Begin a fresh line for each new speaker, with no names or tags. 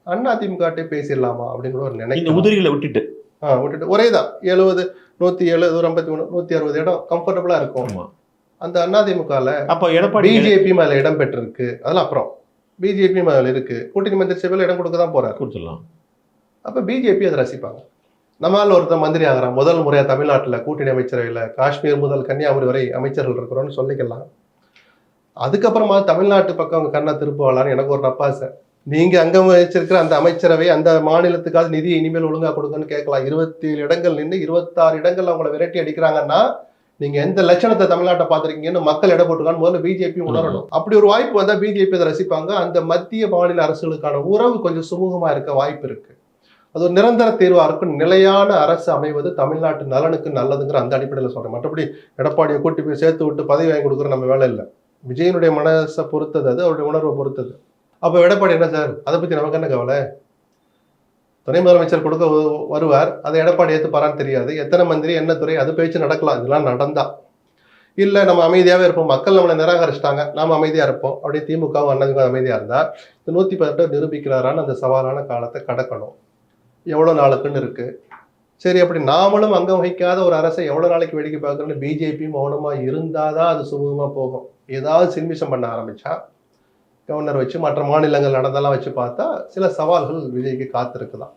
அதிமுக பேசிடலாமா அப்படின்னு கூட ஒரு
இந்த
நினைக்கிறேன்.
உதிரிகளை விட்டுட்டு
விட்டுட்டு ஒரே தான் 70 107 153 160 இடம் கம்ஃபர்டபுளா இருக்கும்.
ஆமா.
அந்த அதிமுகல
அப்ப எடப்பாடி
பிஜேபி மேல இடம் பெற்றிருக்கு. அதெல்லாம் அப்புறம் பிஜேபி மேல இருக்கு. கூட்டணி மந்திரி சபையில இடம் கொடுக்க தான் போறாரு.
கொடுத்துடலாம்.
அப்ப பிஜேபி அதை ரசிப்பாங்க. நம்மால் ஒருத்தர் மந்திரி ஆகிறான். முதல் முறையா தமிழ்நாட்டுல கூட்டணி அமைச்சரவையில காஷ்மீர் முதல் கன்னியாகுமரி வரை அமைச்சர்கள் இருக்கிறோம்னு சொல்லிக்கலாம். அதுக்கப்புறமா தமிழ்நாட்டு பக்கம் அவங்க கண்ணை திருப்புவாளான்னு எனக்கு ஒரு நப்பாசை. நீங்க அங்க வச்சிருக்கிற அந்த அமைச்சரவை அந்த மாநிலத்துக்காக நிதி இனிமேல் ஒழுங்கா கொடுங்கன்னு கேட்கலாம். 27 இடங்கள் நின்று 26 இடங்கள்ல அவங்களை விரட்டி அடிக்கிறாங்கன்னா நீங்க எந்த லட்சணத்தை தமிழ்நாட்டை பார்த்திருக்கீங்கன்னு மக்கள் இடம் போட்டுக்கான்னு முதல்ல பிஜேபி உணரணும். அப்படி ஒரு வாய்ப்பு வந்தா பிஜேபி அதை ரசிப்பாங்க. அந்த மத்திய மாநில அரசுகளுக்கான உறவு கொஞ்சம் சுமூகமா இருக்க வாய்ப்பு இருக்கு. அது ஒரு நிரந்தர தீர்வா இருக்கும். நிலையான அரசு அமைவது தமிழ்நாட்டு நலனுக்கு நல்லதுங்கிற அந்த அடிப்படையில் சொல்றேன். மற்றபடி எடப்பாடியை கூட்டி போய் சேர்த்து விட்டு பதவி வாங்கி கொடுக்குற நம்ம வேலை இல்லை. விஜயனுடைய மனசை பொறுத்தது, அது அவருடைய உணர்வை பொறுத்தது. அப்ப எடப்பாடி என்ன சார், அதை பத்தி நமக்கு என்ன கவலை? துணை முதலமைச்சர் கொடுக்க வருவார், அதை எடப்பாடி ஏத்துப்பாரான்னு தெரியாது. எத்தனை மந்திரி என்ன துறை அது பேச்சு நடக்கலாம். இதெல்லாம் நடந்தா இல்ல நம்ம அமைதியாவே இருப்போம், மக்கள் நம்மளை நிராகரிச்சிட்டாங்க, நாம அமைதியா இருப்போம் அப்படி திமுக அண்ணாதிமுக அமைதியா இருந்தா இந்த 118 நிரூபிக்கிறாரான்னு அந்த சவாலான காலத்தை கடக்கணும். எவ்வளவு நாளுக்குன்னு இருக்கு. சரி, அப்படி நாமளும் அங்கம் வகிக்காத ஒரு அரசை எவ்வளவு நாளைக்கு வேடிக்கை பார்க்கணும்னு பிஜேபி மௌனமா இருந்தாதான் அது சுமூகமா போகும். ஏதாவது சின்மிஷம் பண்ண ஆரம்பிச்சா கவர்னர் வச்சு மற்ற மாநிலங்கள் நடந்தெல்லாம் வச்சு பார்த்தா சில சவால்கள் விஜய்க்கு காத்திருக்குதான்.